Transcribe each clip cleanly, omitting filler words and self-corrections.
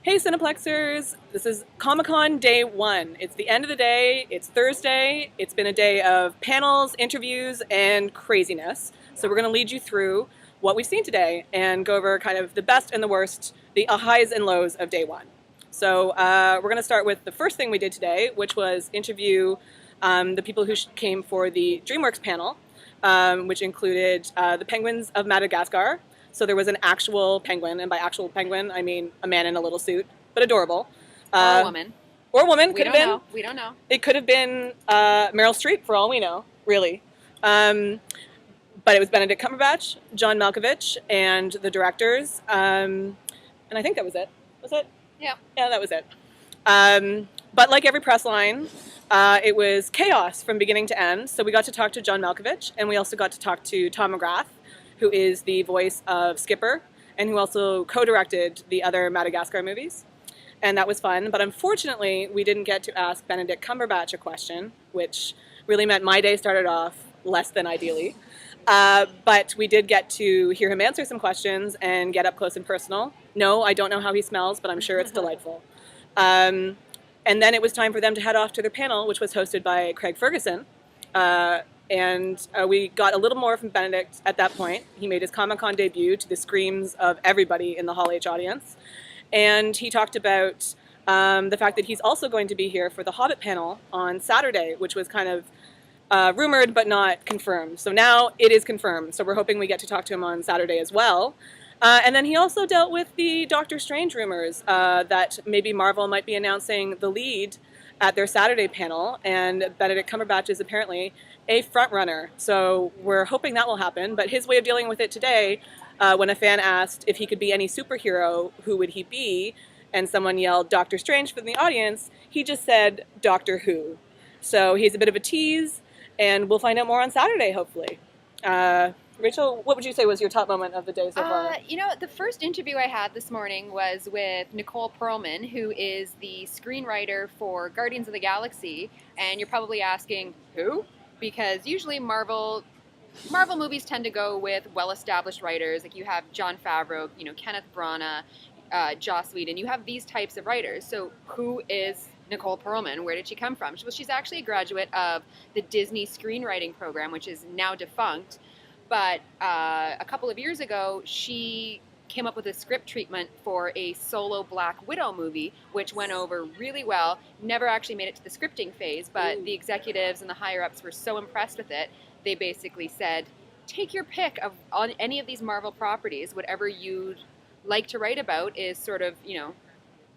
Hey Cineplexers, this is Comic-Con Day 1. It's the end of the day, it's Thursday, it's been a day of panels, interviews, and craziness. So we're going to lead you through what we've seen today and go over kind of the best and the worst, the highs and lows of Day 1. So we're going to start with the first thing we did today, which was interview the people who came for the DreamWorks panel, which included the Penguins of Madagascar. So there was an actual penguin, and by actual penguin, I mean a man in a little suit, but adorable. Or a woman. Or a woman, We could have don't been. know. We don't know. It could have been Meryl Streep, for all we know, really. But it was Benedict Cumberbatch, John Malkovich, and the directors. And I think that was it. Was it? Yeah. Yeah, that was it. But like every press line, it was chaos from beginning to end. So we got to talk to John Malkovich, and we also got to talk to Tom McGrath, who is the voice of Skipper, and who also co-directed the other Madagascar movies. And that was fun, but unfortunately, we didn't get to ask Benedict Cumberbatch a question, which really meant my day started off less than ideally. But we did get to hear him answer some questions and get up close and personal. No, I don't know how he smells, but I'm sure it's delightful. And then it was time for them to head off to their panel, which was hosted by Craig Ferguson. And we got a little more from Benedict at that point. He made his Comic-Con debut to the screams of everybody in the Hall H audience. And he talked about the fact that he's also going to be here for the Hobbit panel on Saturday, which was kind of rumored but not confirmed. So now it is confirmed. So we're hoping we get to talk to him on Saturday as well. And then he also dealt with the Doctor Strange rumors that maybe Marvel might be announcing the lead at their Saturday panel, and Benedict Cumberbatch is apparently a front runner. So we're hoping that will happen. But his way of dealing with it today, when a fan asked if he could be any superhero, who would he be? And someone yelled Doctor Strange from the audience, he just said Doctor Who. So he's a bit of a tease, and we'll find out more on Saturday, hopefully. Rachel, what would you say was your top moment of the day so far? The first interview I had this morning was with Nicole Perlman, who is the screenwriter for Guardians of the Galaxy. And you're probably asking, who? Because usually Marvel movies tend to go with well-established writers. Like you have Jon Favreau, Kenneth Branagh, Joss Whedon. You have these types of writers. So who is Nicole Perlman? Where did she come from? Well, she's actually a graduate of the Disney screenwriting program, which is now defunct. But a couple of years ago, she came up with a script treatment for a solo Black Widow movie, which went over really well. Never actually made it to the scripting phase, but the executives and the higher-ups were so impressed with it, they basically said, take your pick on any of these Marvel properties. Whatever you'd like to write about is sort of,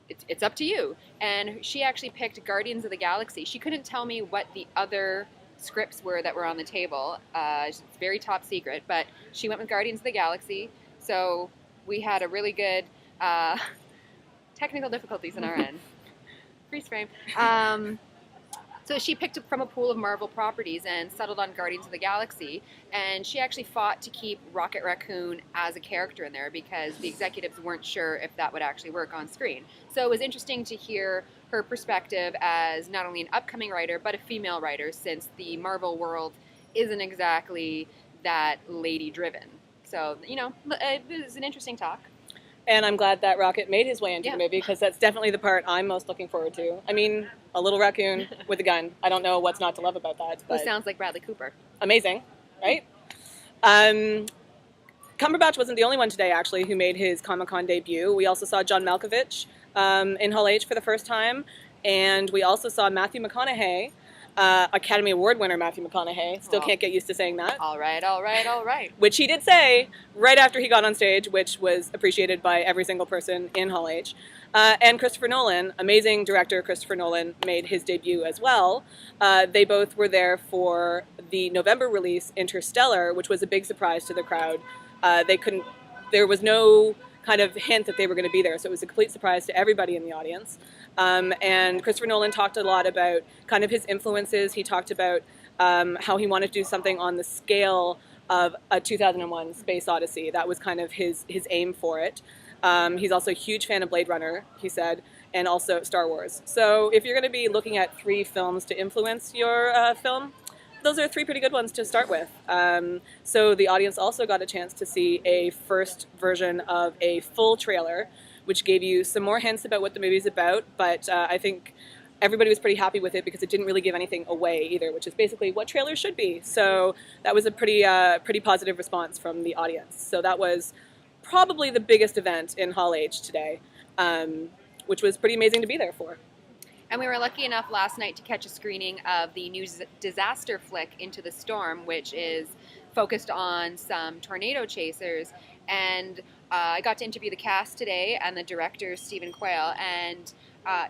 it's up to you. And she actually picked Guardians of the Galaxy. She couldn't tell me what the other scripts were that were on the table. It's very top secret, but she went with Guardians of the Galaxy. So we had a really good technical difficulties on our end. Freeze frame. So she picked up from a pool of Marvel properties and settled on Guardians of the Galaxy. And she actually fought to keep Rocket Raccoon as a character in there because the executives weren't sure if that would actually work on screen. So it was interesting to hear her perspective as not only an upcoming writer, but a female writer, since the Marvel world isn't exactly that lady-driven. So, it was an interesting talk. And I'm glad that Rocket made his way into the movie, because that's definitely the part I'm most looking forward to. I mean, a little raccoon with a gun. I don't know what's not to love about that. Who sounds like Bradley Cooper. Amazing, right? Cumberbatch wasn't the only one today, actually, who made his Comic-Con debut. We also saw John Malkovich in Hall H for the first time, and we also saw Matthew McConaughey, Academy Award winner Matthew McConaughey. Still can't get used to saying that. All right. Which he did say right after he got on stage, which was appreciated by every single person in Hall H. And Christopher Nolan, amazing director Christopher Nolan, made his debut as well. They both were there for the November release, Interstellar, which was a big surprise to the crowd. There was no kind of hint that they were going to be there, so it was a complete surprise to everybody in the audience. And Christopher Nolan talked a lot about kind of his influences. He talked about how he wanted to do something on the scale of a 2001 Space Odyssey. That was kind of his aim for it. He's also a huge fan of Blade Runner, he said, and also Star Wars. So if you're going to be looking at 3 films to influence your film, those are 3 pretty good ones to start with. So the audience also got a chance to see a first version of a full trailer which gave you some more hints about what the movie's about, but I think everybody was pretty happy with it because it didn't really give anything away either, which is basically what trailers should be. So that was a pretty positive response from the audience. So that was probably the biggest event in Hall H today, which was pretty amazing to be there for. And we were lucky enough last night to catch a screening of the new disaster flick Into the Storm, which is focused on some tornado chasers. And I got to interview the cast today and the director, Stephen Quayle. And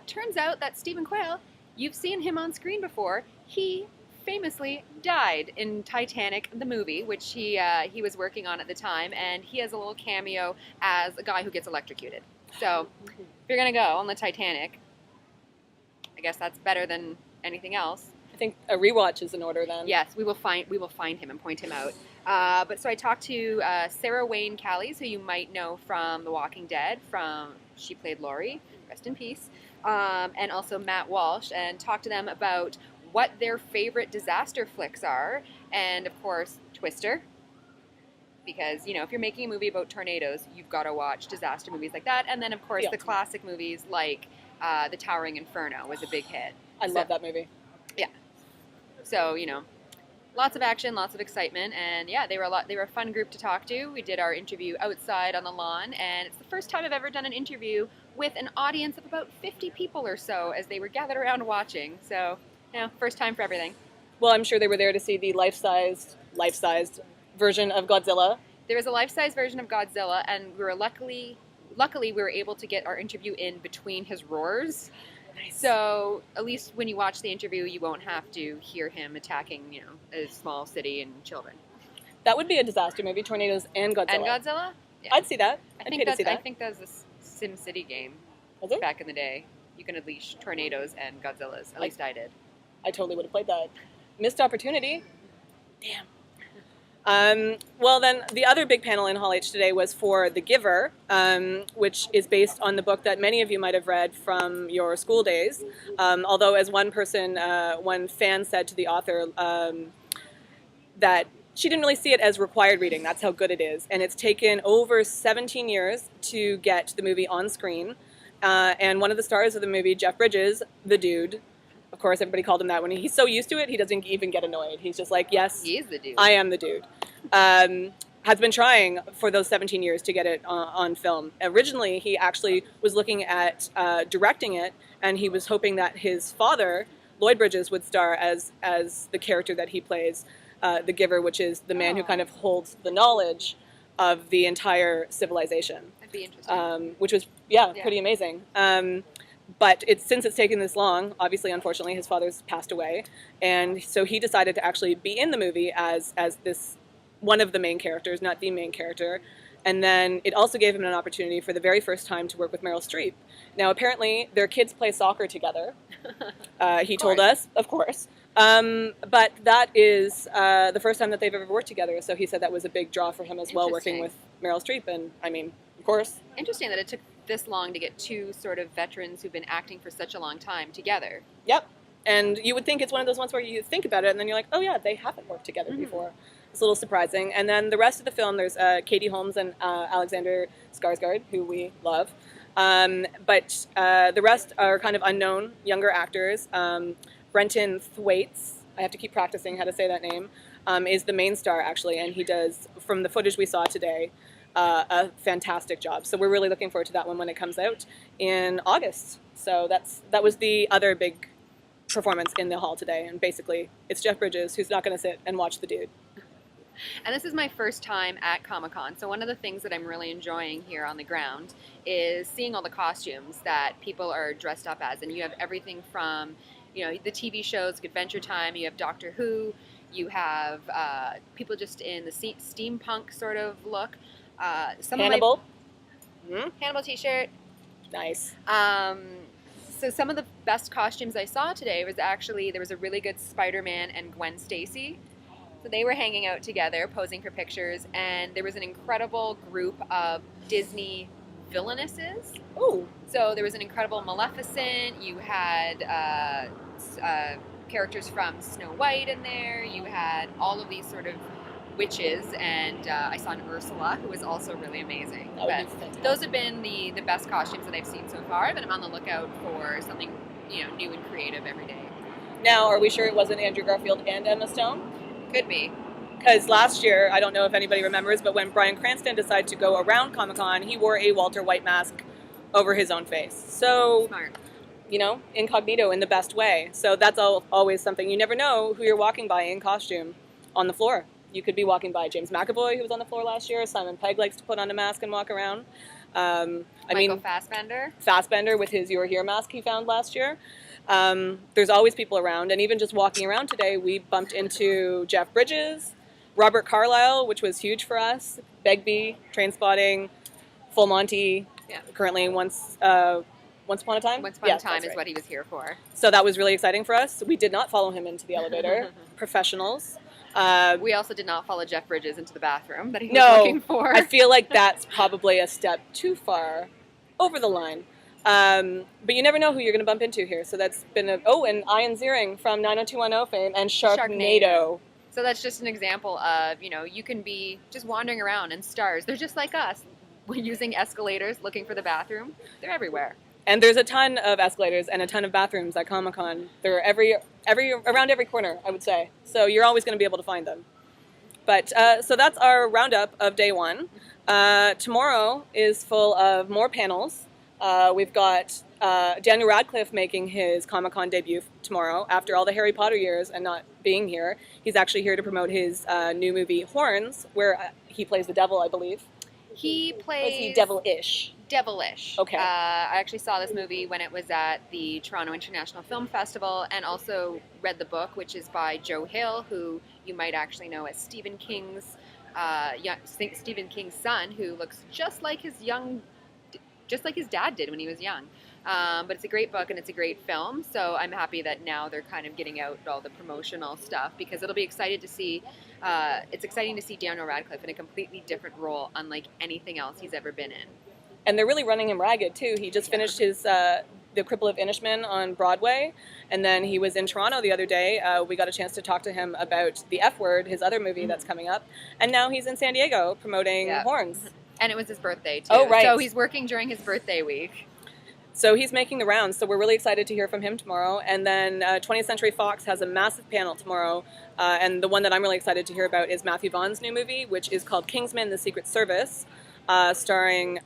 turns out that Stephen Quayle, you've seen him on screen before. He famously died in Titanic, the movie, which he was working on at the time. And he has a little cameo as a guy who gets electrocuted. So if you're going to go on the Titanic, I guess that's better than anything else. I think a rewatch is in order then. Yes, we will find him and point him out. But so I talked to Sarah Wayne Callies, who you might know from The Walking Dead. She played Laurie, rest in peace, and also Matt Walsh, and talked to them about what their favorite disaster flicks are, and of course Twister. Because, you know, if you're making a movie about tornadoes, you've got to watch disaster movies like that. And then, of course, the classic movies like The Towering Inferno was a big hit. I love that movie. Yeah. So, you know, lots of action, lots of excitement. And, yeah, they were a fun group to talk to. We did our interview outside on the lawn. And it's the first time I've ever done an interview with an audience of about 50 people or so as they were gathered around watching. So, you know, first time for everything. Well, I'm sure they were there to see the life-sized version of Godzilla. There was a life-size version of Godzilla, and we were luckily we were able to get our interview in between his roars. Nice. So at least when you watch the interview, you won't have to hear him attacking, you know, a small city and children. That would be a disaster movie, tornadoes and Godzilla. And Godzilla? Yeah. I'd see that. I think that was a Sim City game back in the day. You can unleash tornadoes and Godzillas. At least I did. I totally would have played that. Missed opportunity. Damn. Well, then the other big panel in Hall H today was for The Giver, which is based on the book that many of you might have read from your school days. Although, as one fan said to the author, that she didn't really see it as required reading. That's how good it is. And it's taken over 17 years to get the movie on screen. And one of the stars of the movie, Jeff Bridges, the dude, of course, everybody called him that. When he's so used to it, he doesn't even get annoyed. He's just like, yes, he is the dude. I am the dude. Has been trying for those 17 years to get it on film. Originally, he actually was looking at directing it, and he was hoping that his father, Lloyd Bridges, would star as the character that he plays, the Giver, which is the man who kind of holds the knowledge of the entire civilization. That'd be interesting. Which was, pretty amazing. But since it's taken this long, obviously, unfortunately, his father's passed away, and so he decided to actually be in the movie as this one of the main characters, not the main character. And then it also gave him an opportunity for the very first time to work with Meryl Streep. Now, apparently, their kids play soccer together. He told us, of course. But that is the first time that they've ever worked together. So he said that was a big draw for him as well, working with Meryl Streep. And I mean, of course. Interesting that it took this long to get two sort of veterans who've been acting for such a long time together. Yep. And you would think it's one of those ones where you think about it and then you're like, oh yeah, they haven't worked together before. It's a little surprising. And then the rest of the film, there's Katie Holmes and Alexander Skarsgård, who we love. But the rest are kind of unknown, younger actors. Brenton Thwaites, I have to keep practicing how to say that name, is the main star actually, and he does, from the footage we saw today, a fantastic job. So we're really looking forward to that one when it comes out in August. So that was the other big performance in the hall today, and basically it's Jeff Bridges who's not going to sit and watch the dude. And this is my first time at Comic-Con, so one of the things that I'm really enjoying here on the ground is seeing all the costumes that people are dressed up as, and you have everything from, you know, the TV shows, Adventure Time, you have Doctor Who, you have people just in the steampunk sort of look. Hannibal. Hannibal t-shirt. Nice. So some of the best costumes I saw today was actually, there was a really good Spider-Man and Gwen Stacy. So they were hanging out together, posing for pictures, and there was an incredible group of Disney villainesses. Ooh. So there was an incredible Maleficent, you had characters from Snow White in there, you had all of these sort of witches, and I saw an Ursula, who was also really amazing. That would be But fantastic. those have been the best costumes that I've seen so far, but I'm on the lookout for something, new and creative every day. Now, are we sure it wasn't Andrew Garfield and Emma Stone? Could be. Because last year, I don't know if anybody remembers, but when Bryan Cranston decided to go around Comic-Con, he wore a Walter White mask over his own face. So, Smart. incognito in the best way. So that's always something. You never know who you're walking by in costume on the floor. You could be walking by James McAvoy, who was on the floor last year. Simon Pegg likes to put on a mask and walk around. Michael Fassbender. Fassbender with his You're Here mask he found last year. There's always people around. And even just walking around today, we bumped into Jeff Bridges, Robert Carlyle, which was huge for us, Begbie, Trainspotting, Full Monty, currently Once Upon a Time? Once Upon a Time that's is right. what he was here for. So that was really exciting for us. We did not follow him into the elevator. Professionals. We also did not follow Jeff Bridges into the bathroom that he was No, looking for. I feel like that's probably a step too far over the line. But you never know who you're going to bump into here. So that's been and Ian Ziering from 90210 fame and Sharknado. So that's just an example of, you can be just wandering around and stars. They're just like us. We're using escalators, looking for the bathroom. They're everywhere. And there's a ton of escalators and a ton of bathrooms at Comic-Con. They're around every corner, I would say. So you're always going to be able to find them. But so that's our roundup of day one. Tomorrow is full of more panels. We've got Daniel Radcliffe making his Comic-Con debut tomorrow after all the Harry Potter years and not being here. He's actually here to promote his new movie Horns, where he plays the devil, I believe. He plays... Is he devilish? Devilish. Okay. I actually saw this movie when it was at the Toronto International Film Festival, and also read the book, which is by Joe Hill, who you might actually know as Stephen King's son, who looks just like his dad did when he was young. But it's a great book and it's a great film, so I'm happy that now they're kind of getting out all the promotional stuff, because it'll be exciting to see Daniel Radcliffe in a completely different role, unlike anything else he's ever been in. And they're really running him ragged, too. He just finished his The Cripple of Inishmaan on Broadway, and then he was in Toronto the other day. We got a chance to talk to him about The F Word, his other movie that's coming up, and now he's in San Diego promoting Horns. And it was his birthday, too. Oh, right. So he's working during his birthday week. So he's making the rounds, so we're really excited to hear from him tomorrow. And then 20th Century Fox has a massive panel tomorrow, and the one that I'm really excited to hear about is Matthew Vaughn's new movie, which is called Kingsman: The Secret Service, starring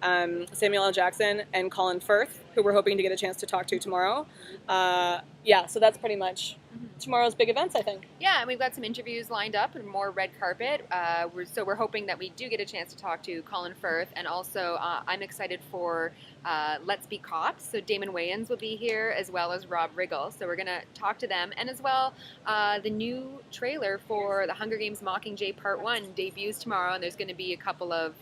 Samuel L. Jackson and Colin Firth, who we're hoping to get a chance to talk to tomorrow. So that's pretty much tomorrow's big events, I think. Yeah, and we've got some interviews lined up and more red carpet. We're hoping that we do get a chance to talk to Colin Firth, and also I'm excited for Let's Be Cops. So Damon Wayans will be here, as well as Rob Riggle. So we're going to talk to them, and as well the new trailer for The Hunger Games Mockingjay Part 1 debuts tomorrow, and there's going to be a couple of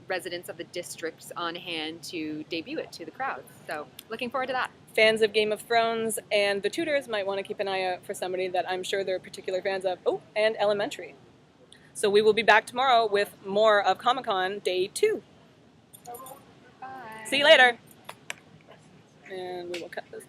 residents of the districts on hand to debut it to the crowd. So looking forward to that. Fans of Game of Thrones and The Tudors might want to keep an eye out for somebody that I'm sure they're particular fans of. Oh, and Elementary. So we will be back tomorrow with more of Comic-Con Day 2. Bye. See you later. And we will cut this.